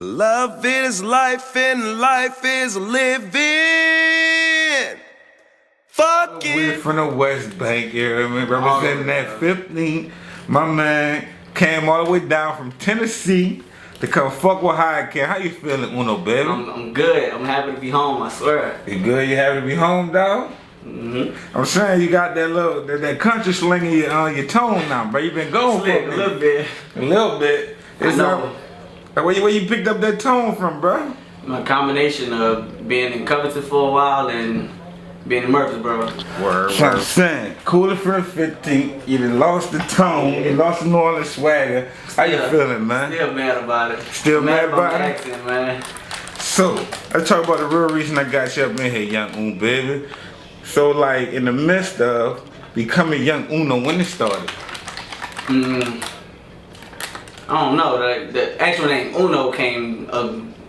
Love is life and life is living. Fuck it. We're from the West Bank, you know what I mean? Representing that 15. My man came all the way down from Tennessee to come fuck with HighCam. How you feeling, Uno, baby? I'm good. I'm happy to be home, I swear. You good? You happy to be home, dog? I'm saying you got that little that country sling in your tone now, bro. You been going for A little bit. A little bit. I know. Where you picked up that tone from, bro? A combination of being in Covington for a while and being in Murfreesboro. Word. So I'm saying, cooler for the 15th. You done lost the tone. You lost the New Orleans swagger. How you feeling, man? Still mad about it. Still mad about it? Accent, man. So let's talk about the real reason I got you up in here, young Uno, baby. So like in the midst of becoming young Uno, when it started? I don't know. The actual name Uno came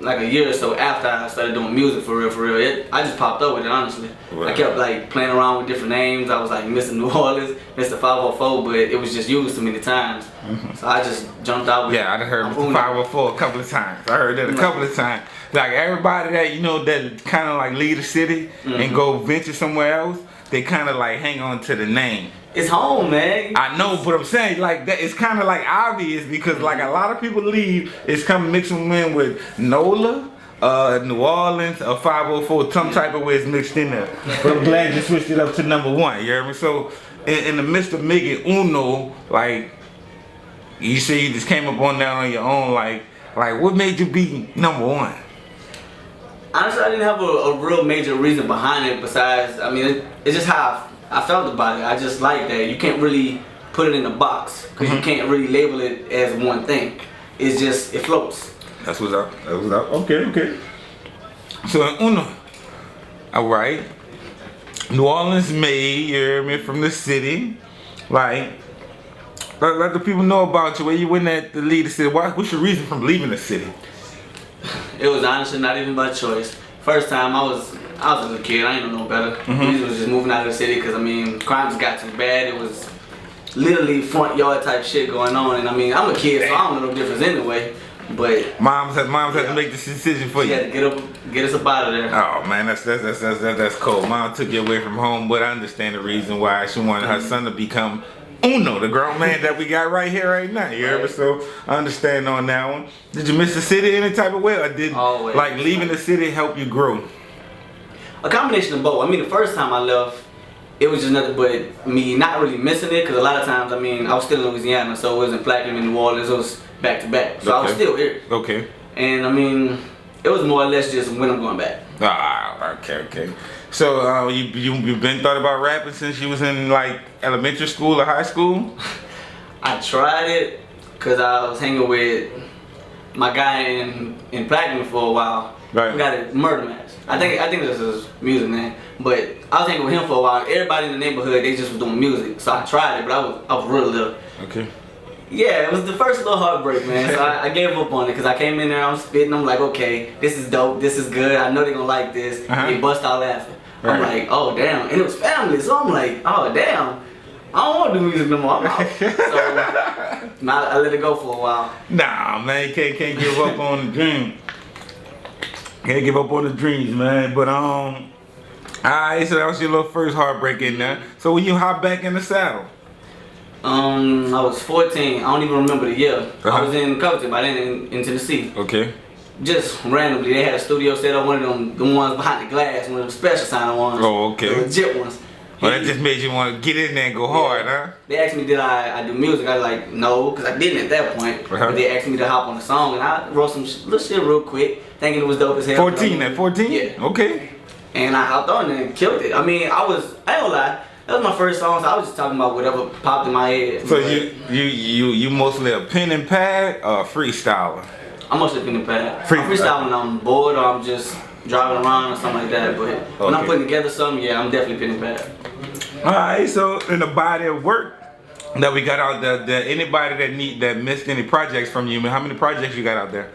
like a year or so after I started doing music for real. I just popped up with it, honestly. Right. I kept like playing around with different names. I was like Mr. New Orleans, Mr. 504, but it was just used too many times. So I just jumped out with it. Yeah, I done heard Mr. 504 a couple of times. I heard that a couple of times. Like everybody that, you know, that kind of like leave the city and go venture somewhere else, they kind of like hang on to the name. It's home, man. I know, but I'm saying like that. It's kind of like obvious because like a lot of people leave. It's come mixing in with NOLA, New Orleans, or 504. Some type of way it's mixed in there. But I'm glad you switched it up to #1. You hear me? So in the midst of making Uno, like you say, you just came up on that on your own. Like what made you be #1? Honestly, I didn't have a real major reason behind it. Besides, I mean, it's just how I felt about it. I just like that. You can't really put it in a box because you can't really label it as one thing. It's just, it floats. That's what's up. That's what's up. Okay. So Uno, all right. New Orleans made, you hear me, from the city. Like, let the people know about you. Where you went at to leave the city. What's your reason from leaving the city? It was honestly not even by choice. First time I was a little kid, I didn't know no better. We was just moving out of the city because I mean, crime just got too bad. It was literally front yard type shit going on, and I mean, I'm a kid, so I don't know no difference anyway. But moms had to make this decision for you. She had to get us up out of there. Oh man, that's cool. Mom took you away from home, but I understand the reason why she wanted her son to become Uno, the grown man that we got right here, right now. You heard me? So I understand on that one. Did you miss the city any type of way, or did always, like leaving the city help you grow? A combination of both. I mean, the first time I left, it was just nothing but me not really missing it, because a lot of times, I mean, I was still in Louisiana, so it wasn't Platinum in New Orleans. It was back to back, so I was still here. Okay. And I mean, it was more or less just when I'm going back. Ah, okay. So you been thought about rapping since you was in like elementary school or high school? I tried it because I was hanging with my guy in Platinum for a while. Right. We got a Murder Match. I think this is his music name. But I was hanging with him for a while. Everybody in the neighborhood, they just was doing music. So I tried it, but I was real little. Okay. Yeah, it was the first little heartbreak, man. So I gave up on it because I came in there, I'm spitting, I'm like, okay, this is dope, this is good, I know they're gonna like this. They bust out laughing. I'm like, oh damn, and it was family, so I'm like, oh damn, I don't want to do music no more, I'm out. So now I let it go for a while. Nah, man, you can't give up on the dream. Can't give up on the dreams, man. But alright, so that was your little first heartbreak in there. So when you hop back in the saddle? I was 14. I don't even remember the year. I was in Covington, by then in Tennessee. Okay. Just randomly, they had a studio set up, one of them, the ones behind the glass, one of them special signing ones. Oh, okay. The legit ones. Well, that just made you want to get in there and go hard, huh? They asked me, did I do music? I was like, no, because I didn't at that point. But they asked me to hop on the song, and I wrote some little shit real quick, thinking it was dope as hell. 14, at 14? Yeah. Okay. And I hopped on and killed it. I mean, I ain't gonna lie. That was my first song, so I was just talking about whatever popped in my head. So you mostly a pen and pad or freestyler? I'm mostly pen and pad. I'm freestyling when I'm bored or I'm just driving around or something like that. But when I'm putting together something, yeah, I'm definitely pen and pad. Alright, so in the body of work that we got out there, anybody that missed any projects from you, how many projects you got out there?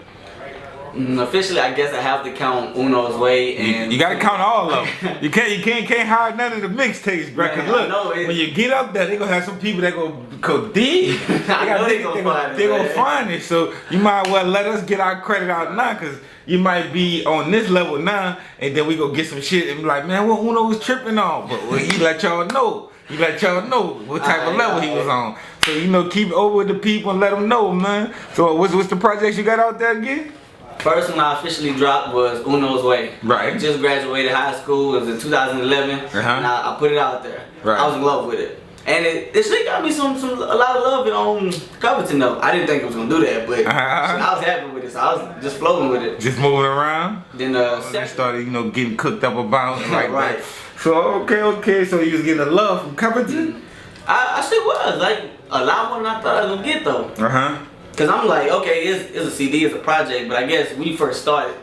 Officially, I guess I have to count Uno's Way and you gotta count all of them. You can't hide none of the mixtapes, bro. Cause look, when you get up there, they gonna have some people that go dig. They gonna find it. So you might well let us get our credit out now, cause you might be on this level now, and then we go get some shit and be like, man, what Uno was tripping on? But he let y'all know. He let y'all know what type of level he was on. So you know, keep it over with the people and let them know, man. So what's the projects you got out there again? First one I officially dropped was Uno's Way. Right. I just graduated high school. It was in 2011. And I put it out there. Right. I was in love with it. And it shit got me a lot of love on Covington though. I didn't think it was gonna do that, but I was happy with it. So I was just floating with it. Just moving around. Then started, you know, getting cooked up about it like right. that. So okay. So you was getting the love from Covington? I still was like a lot more than I thought I was gonna get though. Cause I'm like, okay, it's a CD, it's a project, but I guess when you first started,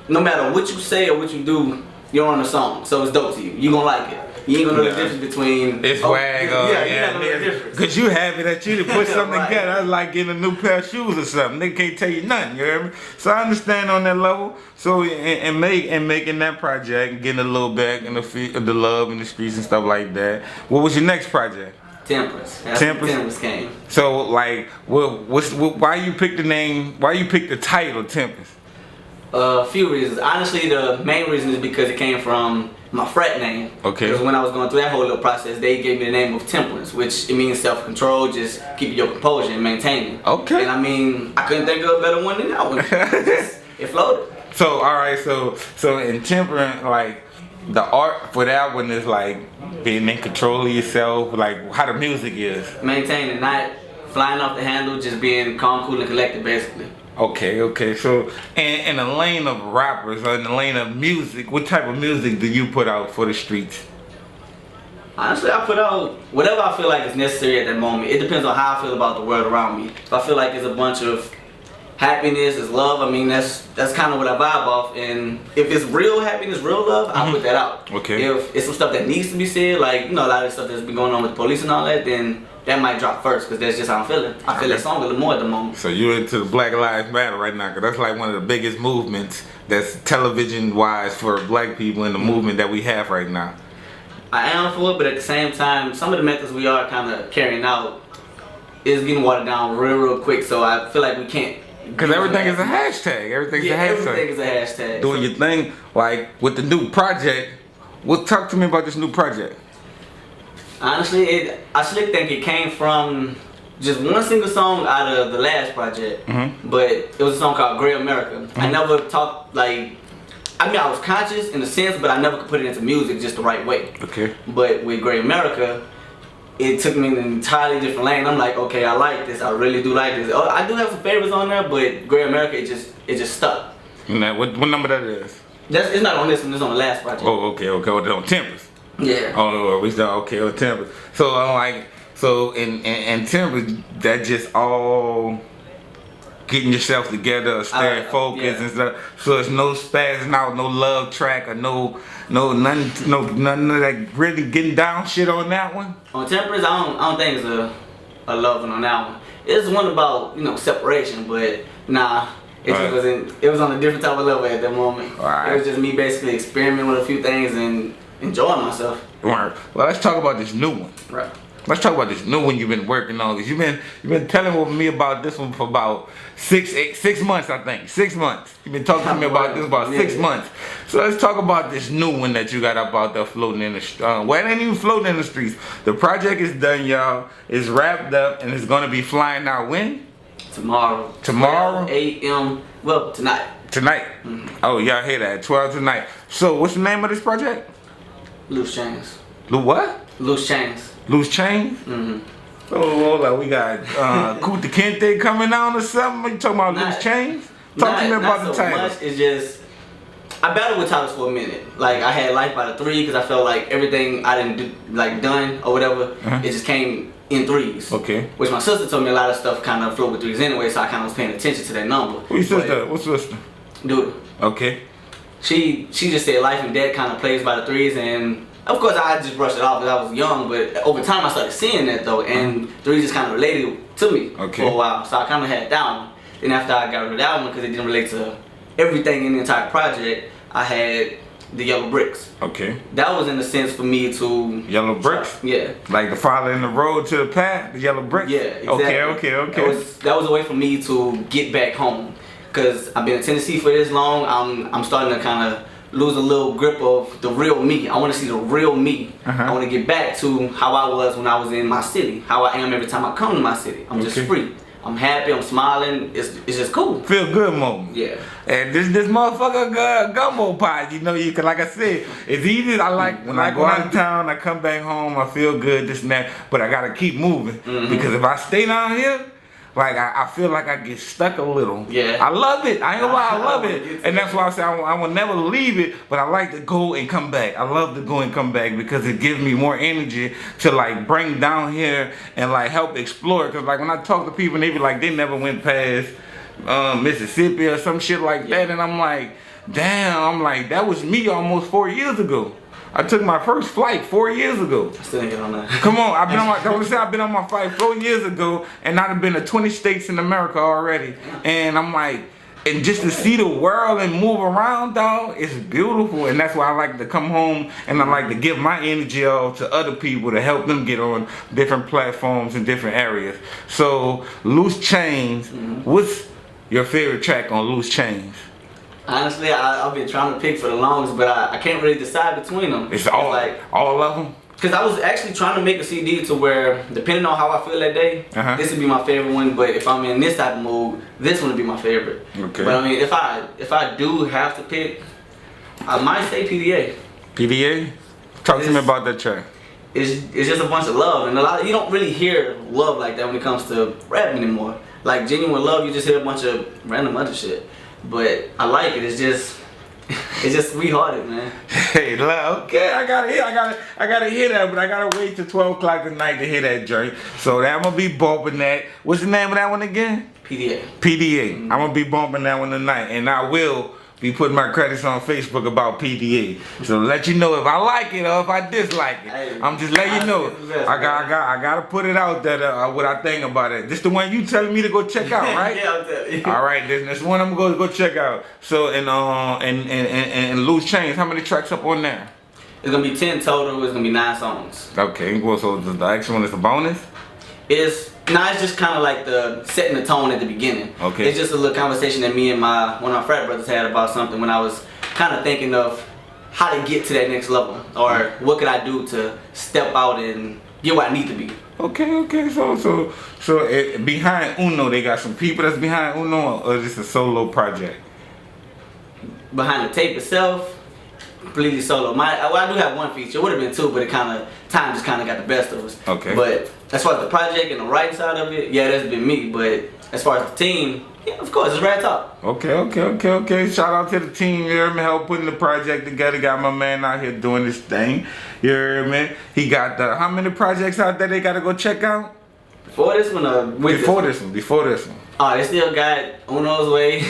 no matter what you say or what you do, you're on a song, so it's dope to you. You gonna like it. You ain't gonna know the difference between it's wag or you're not gonna know the difference. Cause you happy that you done put something right. together. That's like getting a new pair of shoes or something. They can't tell you nothing. You hear me? So I understand on that level. So and making that project, getting a little back in the love in the streets and stuff like that. What was your next project? Temperance. Temperance came. So like, why you pick the name? Why you pick the title Temperance? A few reasons. Honestly, the main reason is because it came from my frat name. Okay. Because when I was going through that whole little process, they gave me the name of Temperance, which it means self-control, just keeping your composure and maintaining. Okay. And I mean, I couldn't think of a better one than that one. It floated. So alright, so in Temperance, like the art for that one is like being in control of yourself, like how the music is. Maintaining, not flying off the handle, just being calm, cool, and collected, basically. Okay. So, in the lane of rappers or in the lane of music, what type of music do you put out for the streets? Honestly, I put out whatever I feel like is necessary at that moment. It depends on how I feel about the world around me. If I feel like it's a bunch of happiness, it's love, I mean, that's kind of what I vibe off. And if it's real happiness, real love, I'll put that out. Okay. If it's some stuff that needs to be said, like, you know, a lot of stuff that's been going on with the police and all that, then that might drop first, because that's just how I'm feeling. I feel that song a little more at the moment. So you're into the Black Lives Matter right now, because that's like one of the biggest movements that's television-wise for black people in the movement that we have right now. I am for it, but at the same time, some of the methods we are kind of carrying out is getting watered down real quick, so I feel like we can't. Because everything is a hashtag. Everything is a hashtag. Doing your thing, like with the new project. Talk to me about this new project. Honestly, I should think it came from just one single song out of the last project, but it was a song called Gray America. I never talked like, I mean, I was conscious in a sense, but I never could put it into music just the right way. Okay. But with Gray America, it took me in an entirely different lane. I'm like, okay, I like this. I really do like this. Oh, I do have some favorites on there, but Gray America, it just stuck. Now, what number that is? It's not on this one. It's on the last project. Oh, okay. On Temperance. Yeah. Oh, we start okay on Temperance. So in Temperance, that just all getting yourself together, staying focused and stuff. So it's no spazzing out, no love track, or none of that really getting down shit on that one. On Temperance, I don't think it's a love one on that one. It's one about, you know, separation, but nah. It was on a different type of level at that moment. It was just me basically experimenting with a few things and enjoying myself. Right. Well, let's talk about this new one. Right. Let's talk about this new one you've been working on. Cause you've been telling me about this one for about 6 months, I think. 6 months. You've been talking to me about this about 6 months. So let's talk about this new one that you got up out there floating in the well, it ain't even floating in the streets. The project is done, y'all. It's wrapped up and it's gonna be flying out when? Tomorrow. 12 a.m. Well, tonight. Tonight. Oh, y'all hear that? 12 tonight. So what's the name of this project? Loose Chains. What? Loose Chains. Loose Chains? Oh, hold on. We got Kuta Kente coming on or something? You talking about Loose Chains? Talk to me about the title. Much. It's just, I battled with titles for a minute. Like, I had Life by the 3 because I felt like everything I didn't do, like done or whatever, it just came in 3s. Okay. Which my sister told me a lot of stuff kind of flowed with 3s anyway, so I kind of was paying attention to that number. Who's sister? What's sister? Dude. Okay. She just said Life and Death kind of plays by the 3s, and of course I just brushed it off because I was young, but over time I started seeing that though, and 3s just kind of related to me for a while, so I kind of had that one. Then after I got rid of that one because it didn't relate to everything in the entire project, I had the yellow bricks. Okay. That was in a sense for me to Yellow bricks? Yeah. Like the father in the road to the path, the yellow bricks? Yeah, exactly. Okay. That was a way for me to get back home. Cause I've been in Tennessee for this long, I'm starting to kind of lose a little grip of the real me. I want to see the real me. I want to get back to how I was when I was in my city, how I am every time I come to my city. I'm just free. I'm happy, I'm smiling, it's just cool. Feel good moment. Yeah. And this motherfucker gumbo pot, you know, you can, like I said, it's easy. I like when I go out of town, I come back home, I feel good, this and that, but I gotta keep moving. Because if I stay down here, like I feel like I get stuck a little. Yeah. I love it. I ain't gonna lie, I love it. And that's why I say I will never leave it, but I like to go and come back. I love to go and come back because it gives me more energy to like bring down here and like help explore. Cause like when I talk to people and they be like they never went past Mississippi or some shit like that, and I'm like, damn, I'm like, that was me almost 4 years ago. I took my first flight 4 years ago. Still ain't get on that. Come on, I've been on my flight 4 years ago, and I've been to 20 states in America already. And I'm like, and just to see the world and move around, dog, it's beautiful. And that's why I like to come home and I like to give my energy off to other people to help them get on different platforms in different areas. So, Loose Chains, what's your favorite track on Loose Chains? Honestly, I've been trying to pick for the longest, but I can't really decide between them. It's all of them? Because I was actually trying to make a CD to where, depending on how I feel that day, this would be my favorite one. But if I'm in this type of mood, this one would be my favorite. Okay. But I mean, if I do have to pick, I might say PDA. PDA? Talk to me about that track. It's just a bunch of love, and you don't really hear love like that when it comes to rap anymore. Like genuine love, you just hear a bunch of random other shit. But I like it. It's just sweethearted, man. Hey, okay, I gotta hear that, but I gotta wait till 12 o'clock tonight to hear that joint. So I'm gonna be bumping that. What's the name of that one again? PDA. PDA. I'm gonna be bumping that one tonight, and I will be putting my credits on Facebook about PDA. So let you know if I like it or if I dislike it. Hey, I'm just letting you know. I gotta put it out there what I think about it. This the one you telling me to go check out, right? Yeah, I'll tell you. All right, this one I'm gonna go check out. So and Loose Chains, how many tracks up on there? It's gonna be 10 total. It's gonna be 9 songs. Okay, well, so the extra one is a bonus? It's just kind of like the setting the tone at the beginning. Okay. It's just a little conversation that me and one of my frat brothers had about something when I was kind of thinking of how to get to that next level, or what could I do to step out and get where I need to be. Okay. So behind Uno, they got some people that's behind Uno, or is this a solo project? Behind the tape itself, completely solo. I do have one feature. It would have been 2, but time just kind of got the best of us. Okay. But as far as the project and the writing side of it, yeah, that's been me. But as far as the team, yeah, of course, it's Red Top. Okay. Shout out to the team, you heard me, help putting the project together. Got my man out here doing this thing, you heard me. He got how many projects out there they gotta go check out? Before this one, Before this one. Oh, they still got Uno's Way.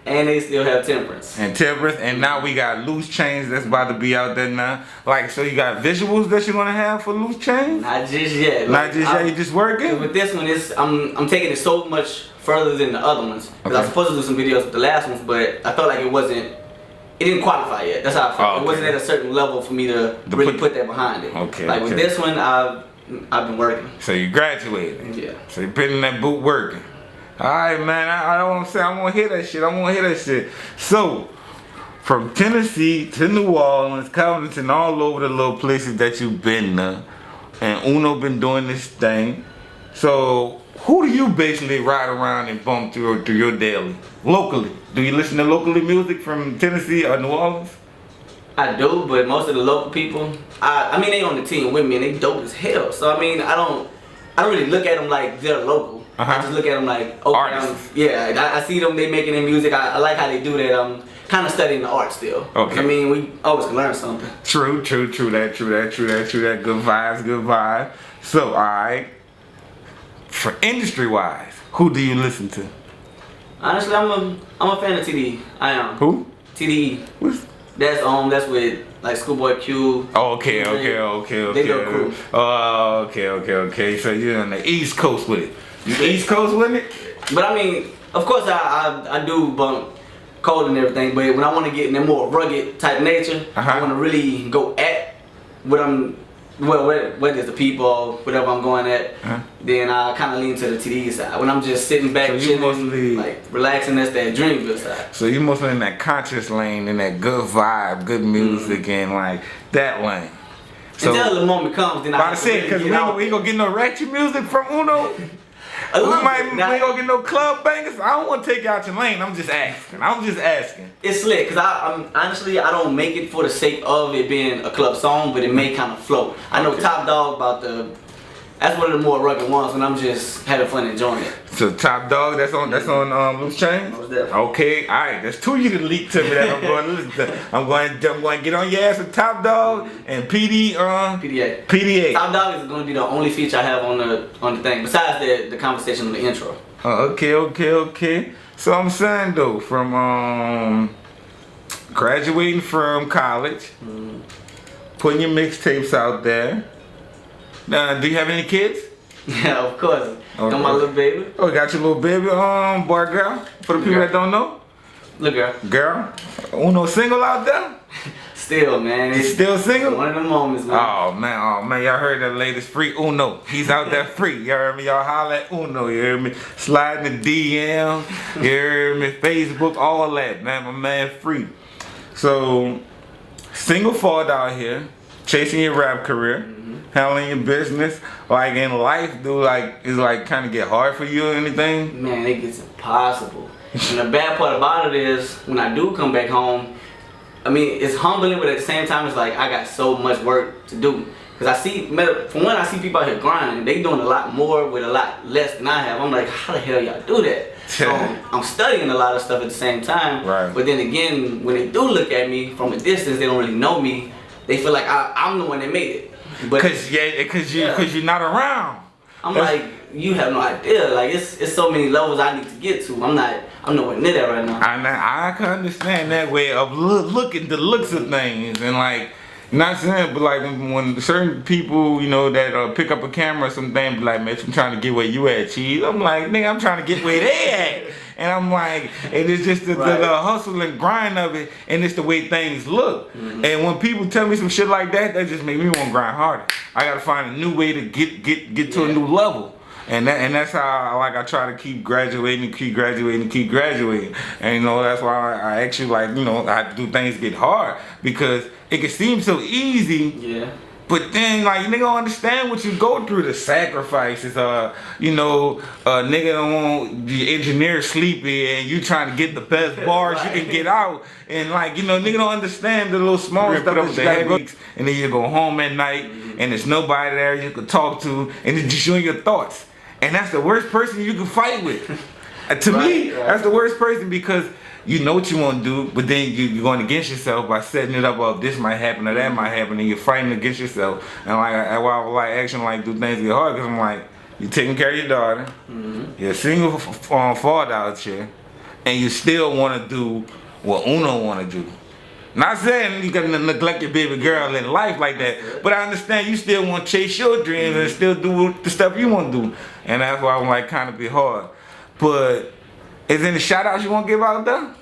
And they still have Temperance. And now we got Loose Chains that's about to be out there now. Like, so you got visuals that you're gonna have for Loose Chains? Not just yet. Not just yet, you just working? With this one, I'm taking it so much further than the other ones. Because I was supposed to do some videos with the last ones, but I felt like it didn't qualify yet. That's how I felt. It wasn't at a certain level for me to really put that behind it. With this one, I've been working. So you graduated? Yeah. So you been in that boot working? Alright, man, I don't want to say I want to hear that shit. So, from Tennessee to New Orleans, Covington, all over the little places that you've been and Uno been doing this thing. So, who do you basically ride around and bump through your daily? Locally. Do you listen to locally music from Tennessee or New Orleans? I do, but most of the local people, I mean, they on the team with me and they dope as hell. So, I mean, I don't really look at them like they're local. I just look at them like, okay, I see them, they making their music. I like how they do that. I'm kind of studying the art still. Okay. I mean, we always can learn something. True that. Good vibes. So, alright, for industry-wise, who do you listen to? Honestly, I'm a fan of TDE. I am. Who? TDE. That's with like Schoolboy Q. Okay. They go crew. Okay. So you're on the East Coast with it. You East Coast with it? But I mean, of course I do bump cold and everything. But when I want to get in that more rugged type nature, I want to really go at what I'm. Well, whether it's the people or whatever I'm going at, then I kind of lean to the TD side. When I'm just sitting back, so chilling, mostly, like relaxing, that's that Dreamville side. So you mostly in that conscious lane, in that good vibe, good music, and like that lane. So until the moment comes, then I say because we ain't gonna get no ratchet music from Uno. We ain't gonna get no club bangers. I don't want to take you out your lane. I'm just asking. It's slick because I'm honestly I don't make it for the sake of it being a club song, but it may kind of flow. I know Top Dog about that's one of the more rugged ones when I'm just having fun enjoying it. So Top Dog, that's on Loose Chains? Okay, alright, that's two you can leak to me that I'm going to listen to. I'm going to get on your ass with Top Dog and PDA. Top Dog is going to be the only feature I have on the thing, besides the conversation on the intro. Okay. So I'm saying though, from graduating from college, putting your mixtapes out there. Now, do you have any kids? Yeah, of course. Okay. Got my little baby. Oh, you got your little baby, boy or girl? For the people that don't know? Little girl. Girl? Uno single out there? Still, man. He's still single? One of the moments, man. Oh, man. Y'all heard that latest free Uno. He's out there free. You heard me? Y'all holler at Uno. You heard me? Slide in the DM. You heard me? Facebook, all that. Man, my man free. So, single father out here, chasing your rap career. Handling your business, like in life, is kind of get hard for you or anything? Man, it gets impossible. And the bad part about it is, when I do come back home, I mean, it's humbling, but at the same time, it's like I got so much work to do. Cause I see people out here grinding, they doing a lot more with a lot less than I have. I'm like, how the hell y'all do that? So I'm studying a lot of stuff at the same time. Right. But then again, when they do look at me from a distance, they don't really know me. They feel like I'm the one that made it. Cause you're not around. I'm like, you have no idea. Like it's so many levels I need to get to. I'm nowhere near that right now. I can understand that way of looking the looks of things and like, not saying, but like when certain people, you know, that pick up a camera or something, be like, man, I'm trying to get where you at, cheese. I'm like, nigga, I'm trying to get where they at. And I'm like, it is just the hustle and grind of it, and it's the way things look. And when people tell me some shit like that, that just make me want to grind harder. I gotta find a new way to get to a new level. And that's how I try to keep graduating. And you know, that's why I actually I do things get hard, because it can seem so easy. Yeah. But then, like, nigga don't understand what you go through, the sacrifices. Nigga don't want the engineer sleepy and you trying to get the best bars you can get out. And like, you know, nigga don't understand the little small stuff that you gotta go. And then you go home at night and there's nobody there you can talk to, and it's just you and your thoughts. And that's the worst person you can fight with. To me, that's the worst person, because you know what you want to do, but then you're going against yourself by setting it up of this might happen or that might happen, and you're fighting against yourself. And like, I like action, like do things get hard, because I'm like, you're taking care of your daughter, you're a single father out here, and you still want to do what Uno want to do. Not saying you gotta neglect your baby girl in life like that, but I understand you still want to chase your dreams and still do the stuff you want to do, and that's why I'm like kind of be hard. But is there any shout outs you want to give out there?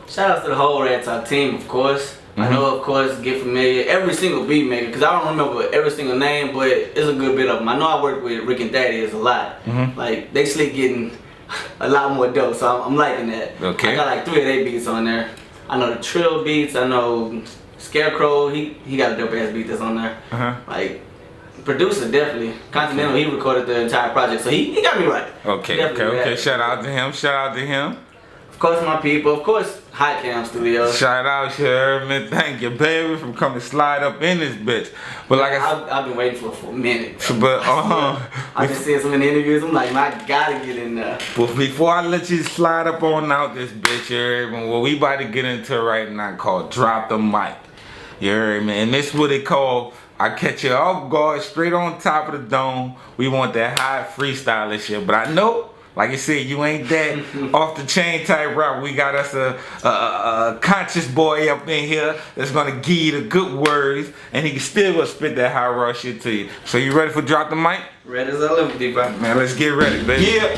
Shout outs to the whole Red Talk team, of course. I know, of course, Get Familiar, every single beat maker, because I don't remember every single name, but it's a good bit of them. I know I worked with Rick and Thaddeus a lot. Like, they slick getting a lot more dope, so I'm liking that. Okay. I got like 3 of their beats on there. I know the Trill beats, I know Scarecrow, he got a dope ass beat that's on there. Like, producer definitely. Continental, he recorded the entire project, so he got me right. Okay. Shout out to him. Of course, my people. Of course, HighCamStudio. Shout out, Sherman. Thank you, baby, for coming slide up in this bitch. But like I've been waiting for a minute. But I've been seeing so many interviews. I'm like, man, I gotta get in there. But before I let you slide up on out this bitch, you heard me? What we about to get into right now called Drop the Mic. You heard me? And this what they call, I catch you off guard, straight on top of the dome. We want that high freestyle shit. But I know, like I said, you ain't that off the chain type rap. We got us a conscious boy up in here that's gonna give you the good words, and he can still gonna spit that high raw shit to you. So you ready for Drop the Mic? Ready as I live, bro. Man, let's get ready, baby. Yeah.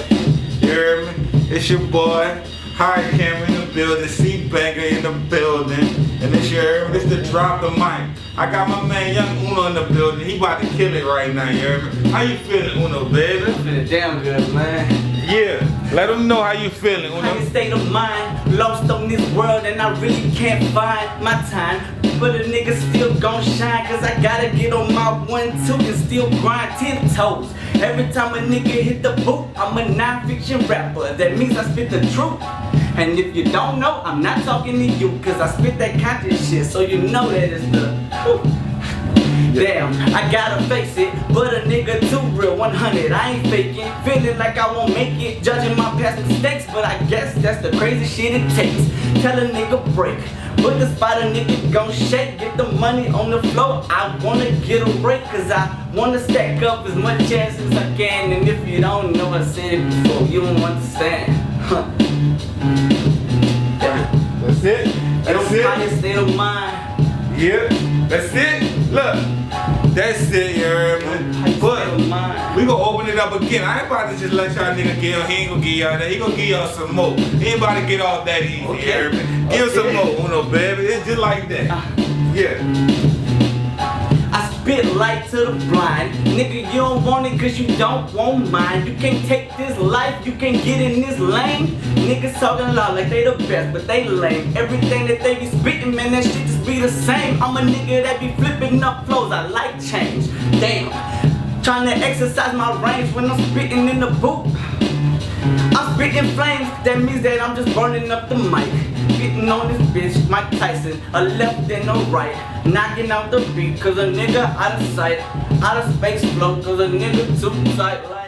You heard me? It's your boy, HighCam in the building, C-Banker in the building. And this you heard me, this the drop the mic. I got my man Young Uno in the building. He about to kill it right now, you heard me? How you feeling, Uno, baby? I'm feeling damn good, man. Yeah, let them know how you feeling, Uno. I'm in state of mind, lost on this world and I really can't find my time. But a nigga still gon' shine, cause I gotta get on my 1-2 and still grind 10 toes. Every time a nigga hit the boot, I'm a non-fiction rapper. That means I spit the truth. And if you don't know, I'm not talking to you, cause I spit that conscious shit, so you know that it's the damn, I gotta face it, but a nigga too real, 100, I ain't faking. Feeling like I won't make it, judging my past mistakes, but I guess that's the crazy shit it takes. Tell a nigga break, but the spot a nigga gon' shake. Get the money on the floor, I wanna get a break, cause I wanna stack up as much chance as I can. And if you don't know, I said it before, you don't understand. That's it. That's it. Highest state of mind. Yeah, that's it. Look, that's it, you heard me? But we gonna open it up again. I ain't about to just let y'all nigga get. He ain't gonna give y'all that. He gonna give y'all some more. He ain't about to get off that easy, you heard me? Give some more, Uno, baby. It's just like that. Yeah. I spit light to the blind. Nigga, you don't want it cause you don't want mine. You can't take this life, you can't get in this lane. Niggas talking loud like they the best, but they lame. Everything that they be spitting, man, that shit just be the same. I'm a nigga that be flipping up flows, I like change. Damn, trying to exercise my range when I'm spitting in the booth. I'm spitting flames, that means that I'm just burning up the mic. Getting on this bitch, Mike Tyson, a left and a right. Knocking out the beat, cause a nigga out of sight. Out of space flow, cause a nigga too tight like